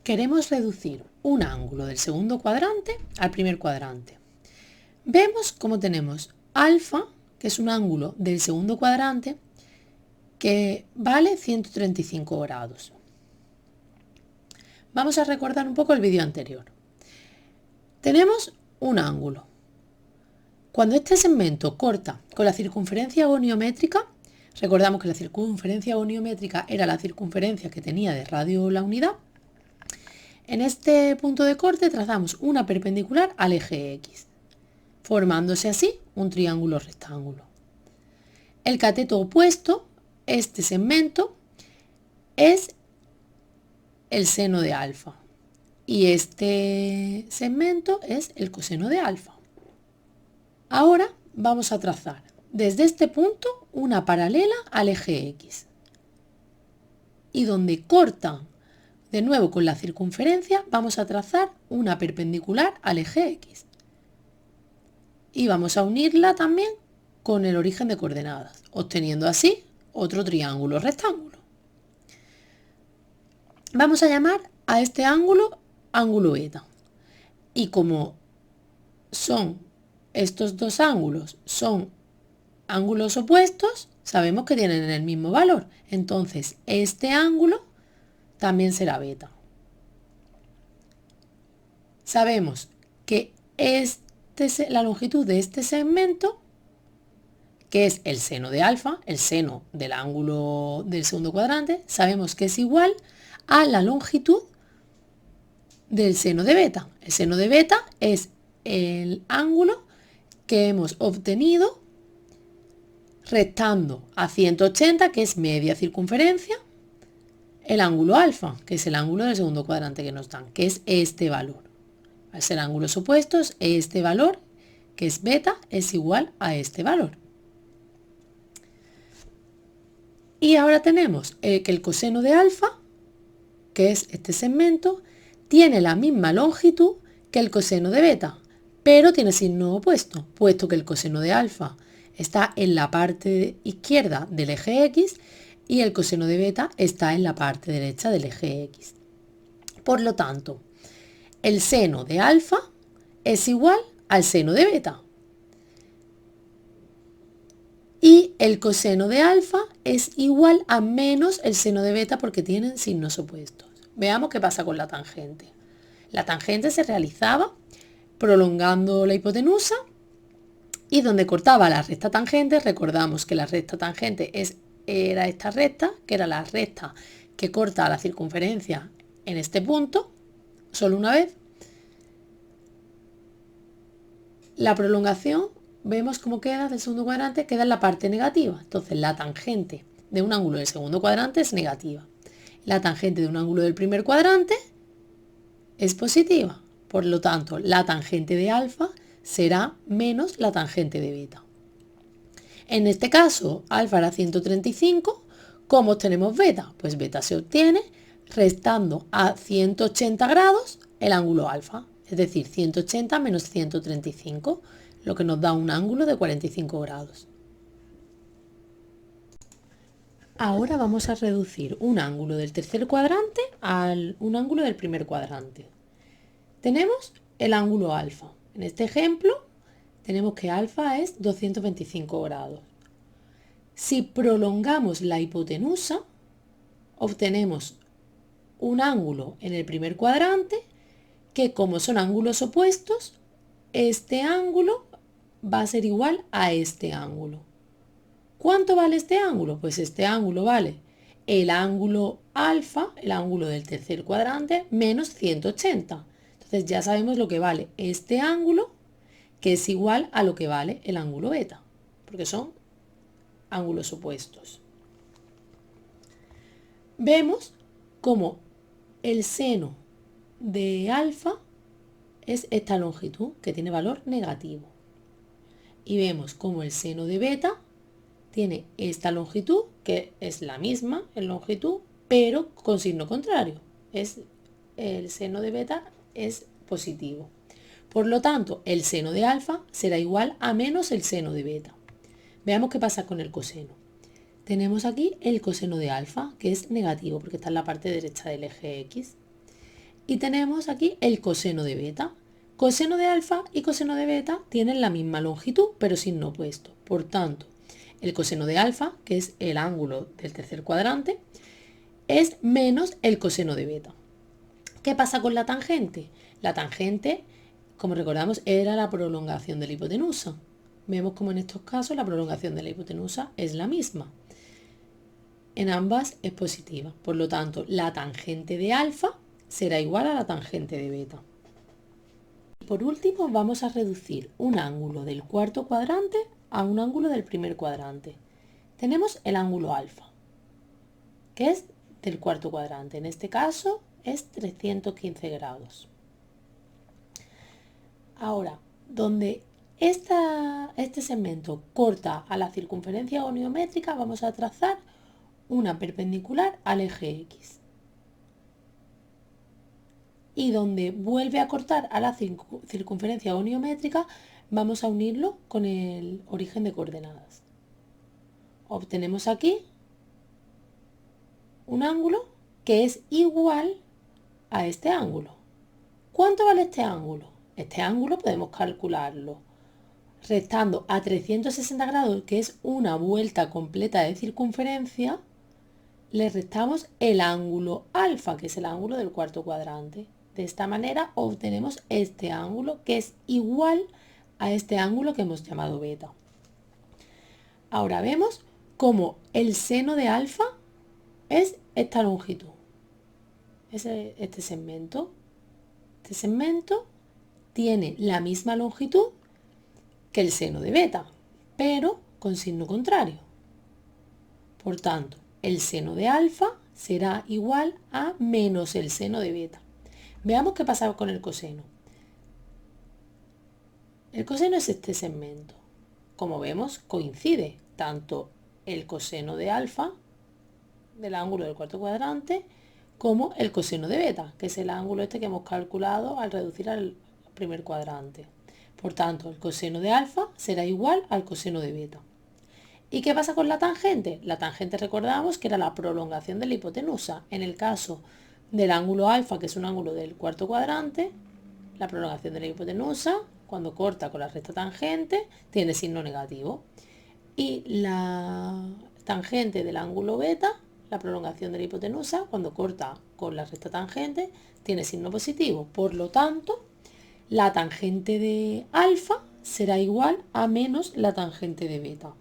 Queremos reducir un ángulo del segundo cuadrante al primer cuadrante. Vemos cómo tenemos alfa, que es un ángulo del segundo cuadrante, que vale 135 grados. Vamos a recordar un poco el vídeo anterior. Tenemos un ángulo. Cuando este segmento corta con la circunferencia goniométrica, recordamos que la circunferencia goniométrica era la circunferencia que tenía de radio la unidad. En este punto de corte trazamos una perpendicular al eje X, formándose así un triángulo rectángulo. El cateto opuesto, este segmento, es el seno de alfa y este segmento es el coseno de alfa. Ahora vamos a trazar desde este punto una paralela al eje X y donde corta de nuevo con la circunferencia vamos a trazar una perpendicular al eje X y vamos a unirla también con el origen de coordenadas, obteniendo así otro triángulo rectángulo. Vamos a llamar a este ángulo ángulo beta y como estos dos ángulos son ángulos opuestos, sabemos que tienen el mismo valor, entonces este ángulo también será beta. Sabemos que la longitud de este segmento, que es el seno de alfa, el seno del ángulo del segundo cuadrante, sabemos que es igual a la longitud del seno de beta. El seno de beta es el ángulo que hemos obtenido restando a 180, que es media circunferencia, el ángulo alfa, que es el ángulo del segundo cuadrante que nos dan, que es este valor. Al ser ángulos opuestos, este valor, que es beta, es igual a este valor. Y ahora tenemos que el coseno de alfa, que es este segmento, tiene la misma longitud que el coseno de beta, pero tiene signo opuesto, puesto que el coseno de alfa está en la parte izquierda del eje X y el coseno de beta está en la parte derecha del eje X. Por lo tanto, el seno de alfa es igual al seno de beta. Y el coseno de alfa es igual a menos el seno de beta porque tienen signos opuestos. Veamos qué pasa con la tangente. La tangente se realizaba prolongando la hipotenusa y donde cortaba la recta tangente, recordamos que la recta tangente era esta recta, que era la recta que corta la circunferencia en este punto, solo una vez. La prolongación, vemos cómo queda del segundo cuadrante, queda en la parte negativa. Entonces la tangente de un ángulo del segundo cuadrante es negativa. La tangente de un ángulo del primer cuadrante es positiva. Por lo tanto, la tangente de alfa será menos la tangente de beta. En este caso, alfa era 135. ¿Cómo obtenemos beta? Pues beta se obtiene restando a 180 grados el ángulo alfa, es decir, 180 menos 135, lo que nos da un ángulo de 45 grados. Ahora vamos a reducir un ángulo del tercer cuadrante a un ángulo del primer cuadrante. Tenemos el ángulo alfa. En este ejemplo tenemos que alfa es 225 grados. Si prolongamos la hipotenusa, obtenemos un ángulo en el primer cuadrante que, como son ángulos opuestos, este ángulo va a ser igual a este ángulo. ¿Cuánto vale este ángulo? Pues este ángulo vale el ángulo alfa, el ángulo del tercer cuadrante, menos 180. Entonces ya sabemos lo que vale este ángulo, que es igual a lo que vale el ángulo beta, porque son ángulos opuestos. Vemos cómo el seno de alfa es esta longitud, que tiene valor negativo. Y vemos cómo el seno de beta tiene esta longitud, que es la misma en longitud, pero con signo contrario. El seno de beta es positivo. Por lo tanto, el seno de alfa será igual a menos el seno de beta. Veamos qué pasa con el coseno. Tenemos aquí el coseno de alfa, que es negativo, porque está en la parte derecha del eje X. Y tenemos aquí el coseno de beta. Coseno de alfa y coseno de beta tienen la misma longitud, pero signo opuesto. Por tanto, el coseno de alfa, que es el ángulo del tercer cuadrante, es menos el coseno de beta. ¿Qué pasa con la tangente? La tangente, como recordamos, era la prolongación de la hipotenusa. Vemos como en estos casos la prolongación de la hipotenusa es la misma. En ambas es positiva. Por lo tanto, la tangente de alfa será igual a la tangente de beta. Por último, vamos a reducir un ángulo del cuarto cuadrante a un ángulo del primer cuadrante. Tenemos el ángulo alfa, que es del cuarto cuadrante. En este caso es 315 grados. Ahora, donde este segmento corta a la circunferencia goniométrica, vamos a trazar una perpendicular al eje X. Y donde vuelve a cortar a la circunferencia goniométrica, vamos a unirlo con el origen de coordenadas. Obtenemos aquí un ángulo que es igual a este ángulo. ¿Cuánto vale este ángulo? Este ángulo podemos calcularlo restando a 360 grados, que es una vuelta completa de circunferencia, le restamos el ángulo alfa, que es el ángulo del cuarto cuadrante. De esta manera obtenemos este ángulo que es igual a este ángulo que hemos llamado beta. Ahora vemos cómo el seno de alfa es esta longitud. Este segmento. Este segmento tiene la misma longitud que el seno de beta, pero con signo contrario. Por tanto, el seno de alfa será igual a menos el seno de beta. Veamos qué pasa con el coseno. El coseno es este segmento. Como vemos, coincide tanto el coseno de alfa, del ángulo del cuarto cuadrante, como el coseno de beta, que es el ángulo este que hemos calculado al reducir al primer cuadrante. Por tanto, el coseno de alfa será igual al coseno de beta. ¿Y qué pasa con la tangente? La tangente, recordamos que era la prolongación de la hipotenusa. En el caso del ángulo alfa, que es un ángulo del cuarto cuadrante, la prolongación de la hipotenusa, cuando corta con la recta tangente, tiene signo negativo. Y la tangente del ángulo beta, la prolongación de la hipotenusa, cuando corta con la recta tangente, tiene signo positivo. Por lo tanto, la tangente de alfa será igual a menos la tangente de beta.